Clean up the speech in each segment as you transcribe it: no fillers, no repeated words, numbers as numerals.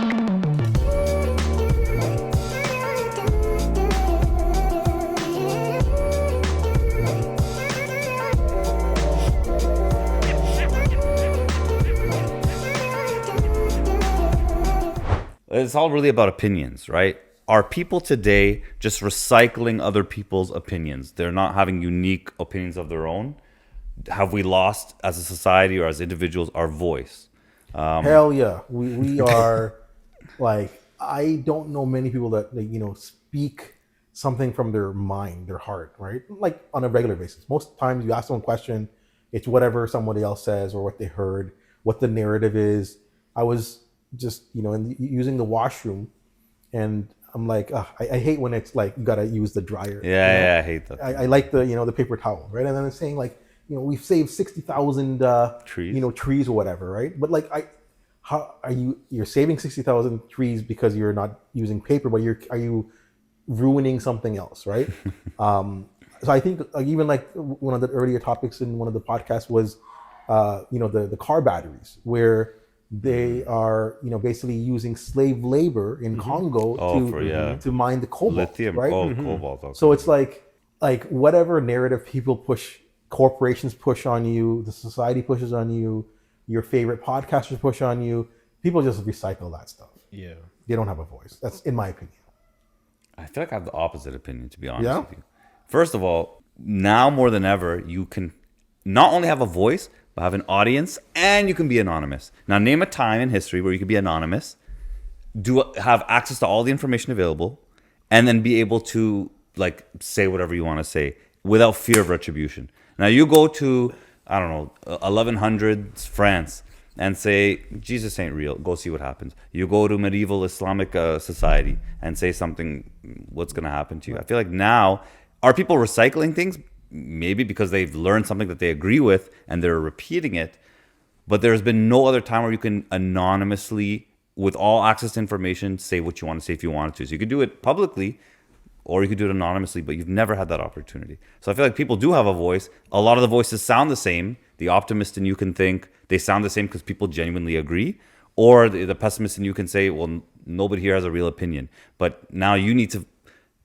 It's all really about opinions, right? Are people today just recycling other people's opinions? They're not having unique opinions of their own. Have we lost as a society or as individuals our voice? Hell yeah. We are like, I don't know many people that, speak something from their mind, their heart, right? Like on a regular basis. Most times you ask someone a question, it's whatever somebody else says or what they heard, what the narrative is. I was just, using the washroom, and I'm like, I hate when it's like, you got to use the dryer. Yeah, I hate that. I like the, the paper towel, right? And then it's saying like, we've saved 60,000 trees, trees or whatever, right? But like, how are you're saving 60,000 trees because you're not using paper, but are you ruining something else, right? So I think even like one of the earlier topics in one of the podcasts was, the car batteries, where they are, basically using slave labor in Congo to mine the cobalt, lithium, right? Cobalt. Okay. So it's like whatever narrative people push, corporations push on you, the society pushes on you, your favorite podcasters push on you, people just recycle that stuff. Yeah. They don't have a voice. That's in my opinion. I feel like I have the opposite opinion, to be honest with you. First of all, now more than ever, you can not only have a voice, but have an audience, and you can be anonymous. Now, name a time in history where you could be anonymous, have access to all the information available, and then be able to like say whatever you want to say without fear of retribution. Now, you go to, I don't know, 1100s France and say, Jesus ain't real. Go see what happens. You go to medieval Islamic society and say something, what's going to happen to you? I feel like now, are people recycling things? Maybe because they've learned something that they agree with and they're repeating it. But there's been no other time where you can anonymously, with all access to information, say what you want to say if you wanted to. So you could do it publicly or you could do it anonymously, but you've never had that opportunity. So I feel like people do have a voice. A lot of the voices sound the same. The optimist in you can think they sound the same because people genuinely agree. Or the pessimist in you can say, well, nobody here has a real opinion. But now you need to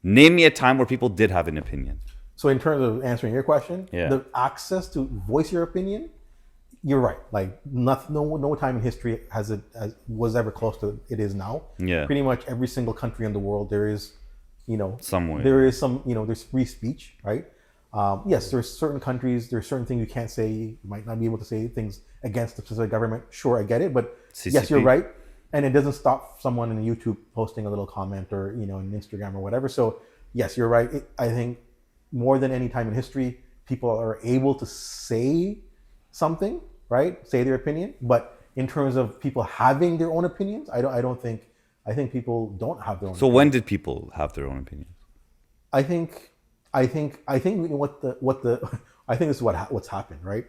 name me a time where people did have an opinion. So in terms of answering your question, the access to voice your opinion, you're right. Like no time in history was ever close to it is now. Yeah. Pretty much every single country in the world, there is, some way. There is some, there's free speech, right? Yes, there's certain countries, there's certain things you can't say. You might not be able to say things against the specific government. Sure, I get it, but CCP. Yes, you're right. And it doesn't stop someone in YouTube posting a little comment or, in Instagram or whatever. So yes, you're right. I think more than any time in history, people are able to say something, right? Say their opinion. But in terms of people having their own opinions, I think people don't have their own. So opinions. when did people have their own opinions? I think I think I think this is what's happened, right?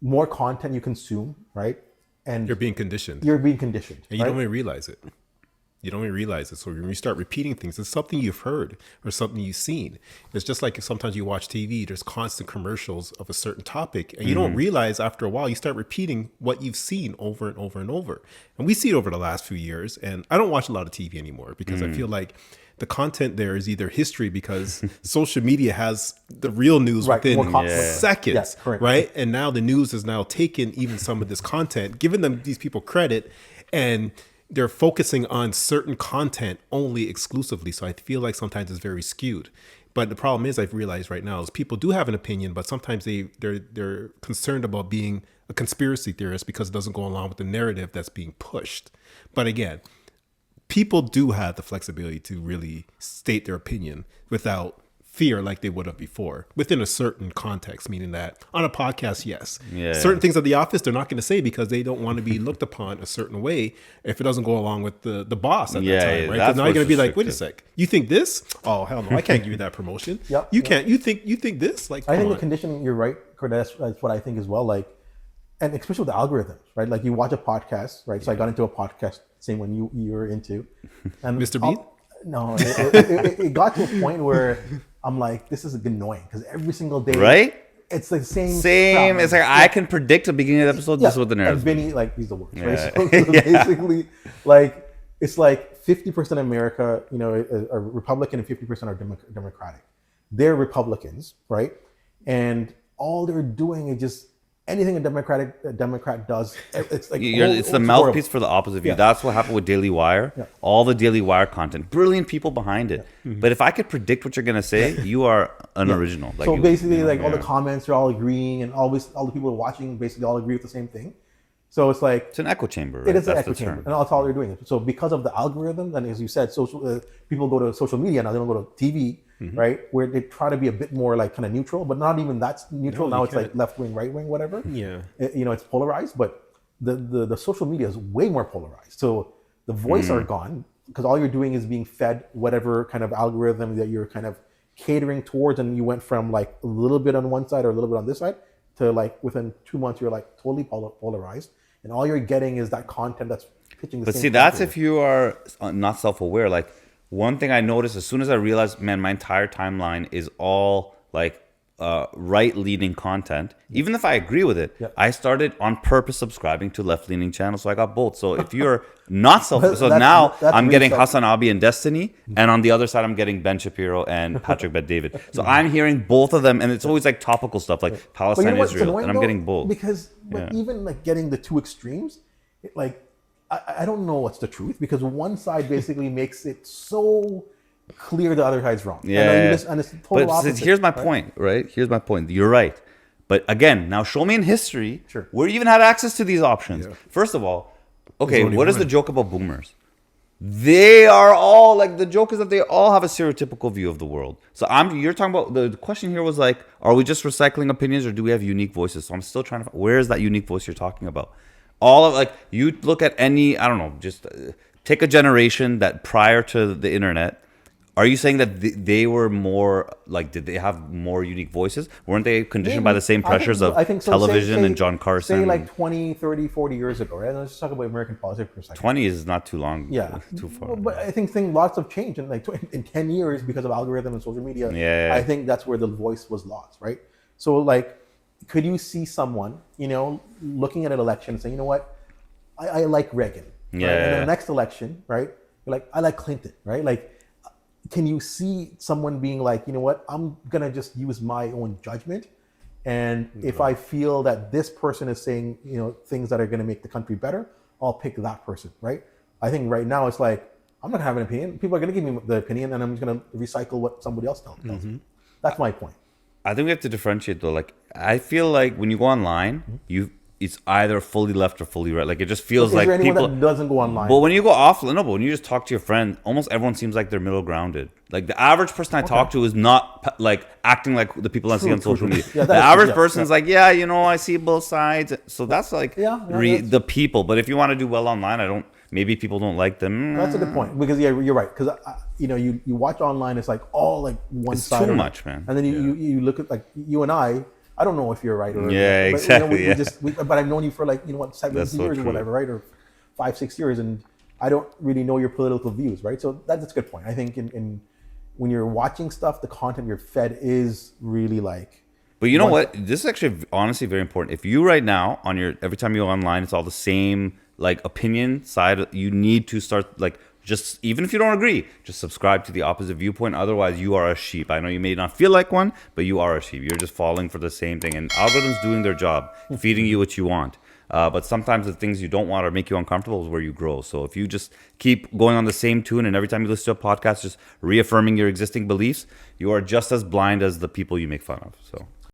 More content you consume, right? And you're being conditioned. You're being conditioned. And you don't even realize it. You don't even realize it. So when you start repeating things, it's something you've heard or something you've seen. It's just like sometimes you watch TV, there's constant commercials of a certain topic, and you don't realize after a while, you start repeating what you've seen over and over and over. And we see it over the last few years. And I don't watch a lot of TV anymore because I feel like the content there is either history because social media has the real news within seconds, right? And now the news has now taken even some of this content, giving these people credit, and they're focusing on certain content only exclusively. So I feel like sometimes it's very skewed. But the problem is, I've realized right now, is people do have an opinion, but sometimes they're concerned about being a conspiracy theorist because it doesn't go along with the narrative that's being pushed. But again, people do have the flexibility to really state their opinion without fear like they would have before, within a certain context, meaning that on a podcast, yes. Certain things at the office, they're not going to say because they don't want to be looked upon a certain way if it doesn't go along with the boss at that time, right? Because now you're going to be like, wait a sec, you think this? Oh, hell no, I can't give you that promotion. You can't. You think this? Like, I think the conditioning, you're right, Kurt, that's what I think as well. Like, and especially with the algorithms, right? Like you watch a podcast, right? So I got into a podcast, same one you were into. And Mr. Bean? No, it got to a point where I'm like, this is annoying because every single day, right? It's the same. Crap. It's like I can predict the beginning of the episode. This is what the narrative. And Vinny, like, he's the worst, right? So basically, like, it's like 50% of America, are Republican and 50% are Democratic. They're Republicans, right? And all they're doing is just anything a Democrat does. It's like it's the mouthpiece for the opposite view. That's what happened with Daily Wire. All the Daily Wire content, brilliant people behind it. But if I could predict what you're gonna say, you are unoriginal. Like so basically, all the comments are all agreeing, and all the people watching basically all agree with the same thing. So it's like it's an echo chamber. Right? It is an echo chamber, and that's all they're doing. So because of the algorithm, and as you said, people go to social media now; they don't go to TV, right? Where they try to be a bit more like kind of neutral, but not even that's neutral. Now it's like left wing, right wing, whatever. Yeah, it's polarized, but the social media is way more polarized. So the voice are gone because all you're doing is being fed whatever kind of algorithm that you're kind of catering towards, and you went from like a little bit on one side or a little bit on this side to like within 2 months you're like totally polarized. And all you're getting is that content that's pitching the But same see, that's if you are not self-aware. Like, one thing I noticed as soon as I realized, man, my entire timeline is all like right-leaning content. Even if I agree with it, I started on purpose subscribing to left-leaning channels, so I got both. So if you're not so now I'm getting Hassan Abi and Destiny, and on the other side I'm getting Ben Shapiro and Patrick Bet-David. So I'm hearing both of them, and it's always like topical stuff like Palestine, Israel, and I'm getting both. Because even like getting the two extremes, I don't know what's the truth, because one side basically makes it so clear the other side's wrong. Yeah. And it's total opposite. Here's my point, right? Here's my point. You're right. But again, now show me in history where you even had access to these options. Yeah. First of all, okay, what is the joke about boomers? They are all like, the joke is that they all have a stereotypical view of the world. So you're talking about, the question here was like, are we just recycling opinions or do we have unique voices? So I'm still trying to, where is that unique voice you're talking about? All of like, you look at any, I don't know, just take a generation that prior to the internet, are you saying that they were more like, did they have more unique voices? Weren't they conditioned by the same pressures of television and John Carson? Say like 20, 30, 40 years ago, right? Let's talk about American politics for a second. 20 is not too long. Yeah. Too far. Well, but I think lots have changed in 10 years because of algorithm and social media. Yeah. I think that's where the voice was lost, right? So like, could you see someone, looking at an election and saying, you know what, I like Reagan. Yeah. Right? And in the next election, right, you're like, I like Clinton, right? Like, can you see someone being like, you know what, I'm going to just use my own judgment. And if I feel that this person is saying, things that are going to make the country better, I'll pick that person, right? I think right now it's like, I'm not going to have an opinion. People are going to give me the opinion and I'm just going to recycle what somebody else tells me. That's my point. I think we have to differentiate though. Like, I feel like when you go online, it's either fully left or fully right. Like, it just feels like people that doesn't go online. But when you go offline, but when you just talk to your friend, almost everyone seems like they're middle grounded. Like, the average person I talk to is not like acting like the people I see on social media. Yeah, the average person's like, I see both sides. So that's like the people. But if you want to do well online, maybe people don't like them. That's a good point, because you're right. Because you watch online, it's like all like one side. It's too much, man. And then you look at like you and I don't know if you're right or exactly. But I've known you for 7 years or whatever, right? Or 5-6 years, and I don't really know your political views, right? So that's a good point. I think in when you're watching stuff, the content you're fed is really like. But you know what? This is actually honestly very important. If you right now every time you go online, it's all the same like opinion side. You need to start like. Just even if you don't agree, just subscribe to the opposite viewpoint. Otherwise, you are a sheep. I know you may not feel like one, but you are a sheep. You're just falling for the same thing. And algorithms doing their job, feeding you what you want. But sometimes the things you don't want or make you uncomfortable is where you grow. So if you just keep going on the same tune and every time you listen to a podcast, just reaffirming your existing beliefs, you are just as blind as the people you make fun of. So.